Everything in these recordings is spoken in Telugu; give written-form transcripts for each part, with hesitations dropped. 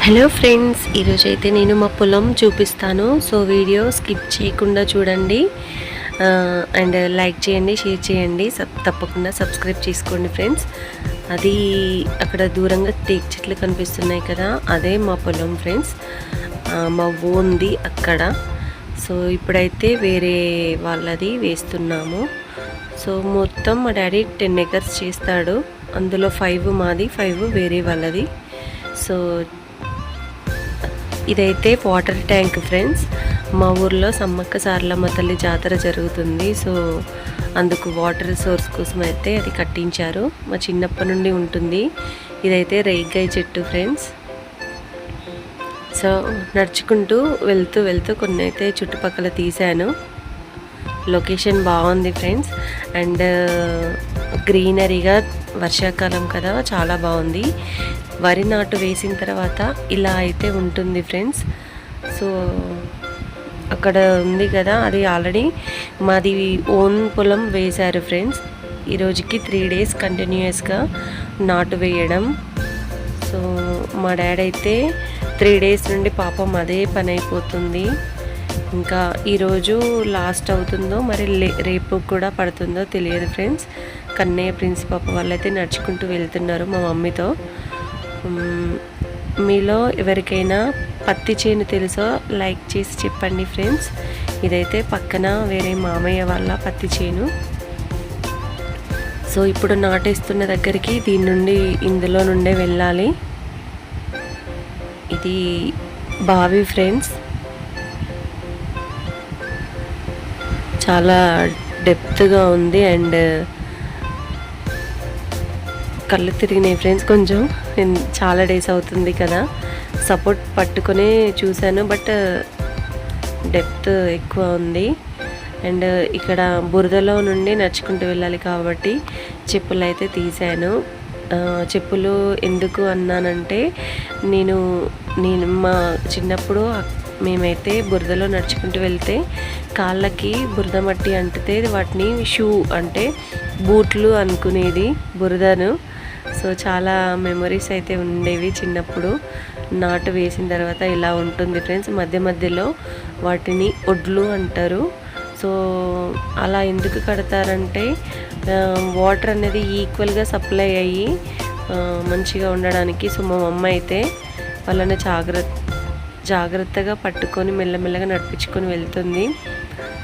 హలో ఫ్రెండ్స్, ఈరోజైతే నేను మా పొలం చూపిస్తాను. సో వీడియో స్కిప్ చేయకుండా చూడండి. అండ్ లైక్ చేయండి, షేర్ చేయండి, తప్పకుండా సబ్స్క్రైబ్ చేసుకోండి ఫ్రెండ్స్. అది అక్కడ దూరంగా టేక్ చెట్లు కనిపిస్తున్నాయి కదా, అదే మా పొలం ఫ్రెండ్స్. మా ఓన్ది అక్కడ. సో ఇప్పుడైతే వేరే వాళ్ళది వేస్తున్నాము. సో మొత్తం మా డాడీ 10 acres చేస్తాడు. అందులో 5 మాది, 5 వేరే వాళ్ళది. సో ఇదైతే వాటర్ ట్యాంక్ ఫ్రెండ్స్. మా ఊర్లో సమ్మక్క సారలమ్మ తల్లి జాతర జరుగుతుంది. సో అందుకు వాటర్ సోర్స్ కోసం అయితే అది కట్టించారు. మా చిన్నప్పటి నుండి ఉంటుంది. ఇదైతే రేగ్గాయ చెట్టు ఫ్రెండ్స్. సో నడుచుకుంటూ వెళ్తూ కొన్ని అయితే చుట్టుపక్కల తీశాను. లొకేషన్ బాగుంది ఫ్రెండ్స్. అండ్ గ్రీనరీగా, వర్షాకాలం కదా, చాలా బాగుంది. వరి నాటు వేసిన తర్వాత ఇలా అయితే ఉంటుంది ఫ్రెండ్స్. సో అక్కడ ఉంది కదా, అది ఆల్రెడీ మాది ఓన్ పొలం వేశారు ఫ్రెండ్స్. ఈరోజుకి 3 days కంటిన్యూస్గా నాటు వేయడం. సో మా డాడీ అయితే 3 days నుండి పాపం అదే పని అయిపోతుంది. ఇంకా ఈరోజు లాస్ట్ అవుతుందో మరి రేపు కూడా పడుతుందో తెలియదు ఫ్రెండ్స్. కన్నయ్య ప్రిన్స్ పాప వాళ్ళైతే నడుచుకుంటూ వెళ్తున్నారు మా మమ్మీతో. మీలో ఎవరికైనా పత్తి చేను తెలుసో లైక్ చేసి చెప్పండి ఫ్రెండ్స్. ఇదైతే పక్కన వేరే మామయ్య వాళ్ళ పత్తి చేను. సో ఇప్పుడు నాటేస్తున్న దగ్గరికి ఇందులో నుండే వెళ్ళాలి. ఇది బావి ఫ్రెండ్స్. చాలా డెప్త్గా ఉంది. అండ్ కళ్ళు తిరిగినాయి ఫ్రెండ్స్. కొంచెం చాలా డేస్ అవుతుంది కదా, సపోర్ట్ పట్టుకొని చూశాను, బట్ డెప్త్ ఎక్కువ ఉంది. అండ్ ఇక్కడ బురదలో నుండి నడుచుకుంటూ వెళ్ళాలి కాబట్టి చెప్పులు అయితే తీశాను. చెప్పులు ఎందుకు అన్నానంటే, నేను మా చిన్నప్పుడు మేమైతే బురదలో నడుచుకుంటూ వెళ్తే కాళ్ళకి బురద మట్టి అంటితే వాటిని షూ అంటే బూట్లు అనుకునేది, బురదను. సో చాలా మెమరీస్ అయితే ఉండేవి చిన్నప్పుడు. నాటు వేసిన తర్వాత ఇలా ఉంటుంది ఫ్రెండ్స్. మధ్యలో వాటిని ఒడ్లు అంటారు. సో అలా ఎందుకు కడతారంటే వాటర్ అనేది ఈక్వల్గా సప్లై అయ్యి మంచిగా ఉండడానికి. సో మా అమ్మ అయితే వాళ్ళని జాగ్రత్తగా పట్టుకొని మెల్లమెల్లగా నడిపించుకొని వెళ్తుంది.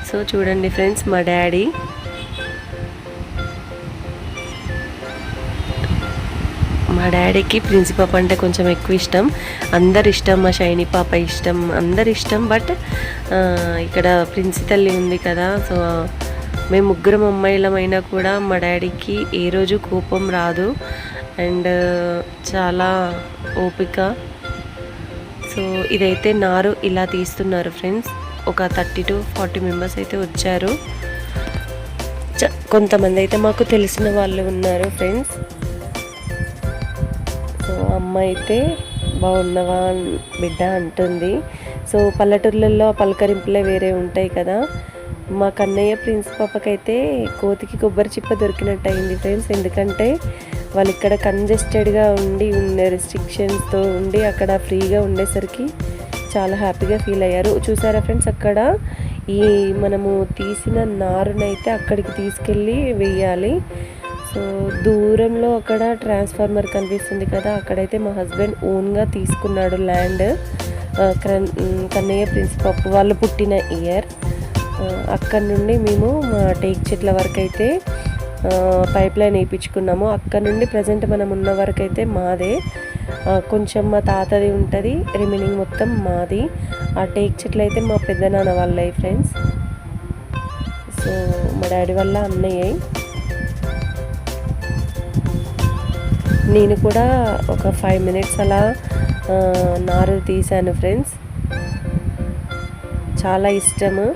సో చూడండి ఫ్రెండ్స్, మా డాడీకి ప్రిన్సి పాప అంటే కొంచెం ఎక్కువ ఇష్టం. అందరు ఇష్టం, మా షైనీ పాప ఇష్టం, అందరు ఇష్టం. బట్ ఇక్కడ ప్రిన్సి తల్లి ఉంది కదా, సో మేము 3 అమ్మాయిలమైనా కూడా మా డాడీకి ఏ రోజు కోపం రాదు. అండ్ చాలా ఓపిక. సో ఇదైతే నారు ఇలా తీస్తున్నారు ఫ్రెండ్స్. ఒక 30 to 40 members అయితే వచ్చారు. కొంతమంది అయితే మాకు తెలిసిన వాళ్ళు ఉన్నారు ఫ్రెండ్స్. సో అమ్మ అయితే బాగున్నవా బిడ్డ అంటుంది. సో పల్లెటూర్లలో పలకరింపులే వేరే ఉంటాయి కదా. మా కన్నయ్య ప్రిన్స్ పాపకైతే కోతికి కొబ్బరి చిప్ప దొరికినట్టు అయింది ఫ్రెండ్స్. ఎందుకంటే వాళ్ళు ఇక్కడ కంజెస్టెడ్గా ఉన్న రెస్ట్రిక్షన్స్తో ఉండి అక్కడ ఫ్రీగా ఉండేసరికి చాలా హ్యాపీగా ఫీల్ అయ్యారు. చూసారా ఫ్రెండ్స్, అక్కడ ఈ మనము తీసిన నారునైతే అక్కడికి తీసుకెళ్ళి వేయాలి. సో దూరంలో అక్కడ ట్రాన్స్ఫార్మర్ కనిపిస్తుంది కదా, అక్కడైతే మా హస్బెండ్ ఓన్గా తీసుకున్నాడు ల్యాండ్. కన్నయ్య ప్రిన్స్ పాప వాళ్ళు పుట్టిన ఇయర్. అక్కడి నుండి మేము మా టేక్ చెట్ల వరకు అయితే పైప్ లైన్ వేయించుకున్నాము. అక్కడ నుండి ప్రజెంట్ మనం ఉన్న వరకు అయితే మాదే. కొంచెం మా తాతది ఉంటుంది, రిమైనింగ్ మొత్తం మాది. ఆ టేక్ చెట్లు అయితే మా పెద్దనాన్న వాళ్ళవి ఫ్రెండ్స్. సో మా డాడీ వల్ల అన్నయ్య. నేను కూడా ఒక 5 minutes అలా నారు తీశాను ఫ్రెండ్స్. చాలా ఇష్టము.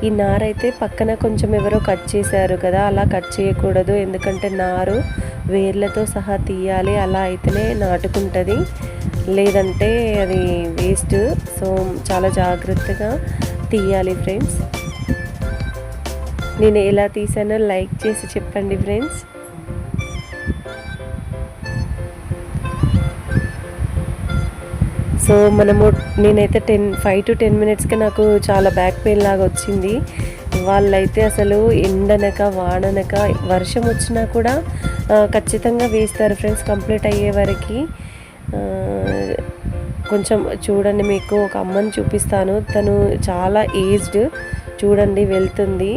ఈ నారు అయితే పక్కన కొంచెం ఎవరో కట్ చేశారు కదా, అలా కట్ చేయకూడదు. ఎందుకంటే నారు వేర్లతో సహా తీయాలి, అలా అయితేనే నాటుకుంటుంది, లేదంటే అది వేస్ట్. సో చాలా జాగ్రత్తగా తీయాలి ఫ్రెండ్స్. నేను ఎలా తీసానో లైక్ చేసి చెప్పండి ఫ్రెండ్స్. సో సో నేనైతే 5 to 10 మినిట్స్కి నాకు చాలా బ్యాక్ పెయిన్ లాగా వచ్చింది. వాళ్ళైతే అసలు ఎండనక వాననక వర్షం వచ్చినా కూడా ఖచ్చితంగా వేస్తారు ఫ్రెండ్స్ కంప్లీట్ అయ్యే వరకు. కొంచెం చూడండి, మీకు ఒక అమ్మని చూపిస్తాను. తను చాలా ఏజ్డ్, చూడండి వెళ్తుంది.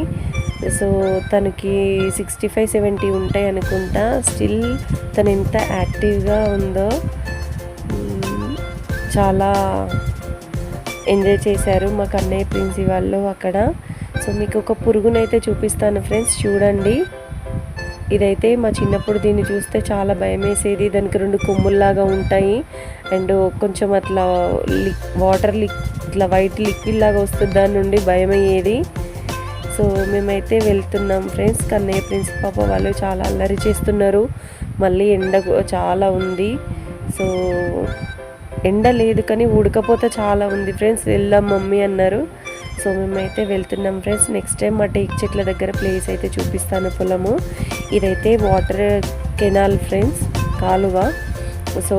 సో తనకి 65-70 ఉంటాయి అనుకుంటా. స్టిల్ తను ఎంత యాక్టివ్గా ఉందో. చాలా ఎంజాయ్ చేశారు మా కన్నయ్య ప్రిన్సి వాళ్ళు అక్కడ. సో మీకు ఒక పురుగునైతే చూపిస్తాను ఫ్రెండ్స్, చూడండి. ఇదైతే మా చిన్నప్పుడు దీన్ని చూస్తే చాలా భయం వేసేది. దానికి 2 కొమ్ముల్లాగా ఉంటాయి అండ్ కొంచెం అట్లా వాటర్ ఇట్లా వైట్ లిక్విడ్ లాగా వస్తుంది, దాని నుండి భయం అయ్యేది. సో మేమైతే వెళ్తున్నాం ఫ్రెండ్స్. కన్నయ్య ప్రిన్స్ పాప వాళ్ళు చాలా అల్లరి చేస్తున్నారు. మళ్ళీ ఎండ చాలా ఉంది. సో ఎండ లేదు కానీ ఉడకపోతే చాలా ఉంది ఫ్రెండ్స్. వెళ్దాం మమ్మీ అన్నారు. సో మేమైతే వెళ్తున్నాం ఫ్రెండ్స్. నెక్స్ట్ టైం మా టేక్ చెట్ల దగ్గర ప్లేస్ అయితే చూపిస్తాను, పొలము. ఇదైతే వాటర్ కెనాల్ ఫ్రెండ్స్, కాలువ. సో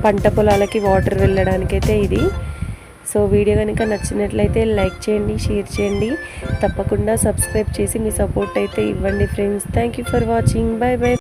పంట పొలాలకి వాటర్ వెళ్ళడానికైతే ఇది. సో వీడియో కనుక నచ్చినట్లయితే లైక్ చేయండి, షేర్ చేయండి, తప్పకుండా సబ్స్క్రైబ్ చేసి మీ సపోర్ట్ అయితే ఇవ్వండి friends. Thank you for watching. Bye bye.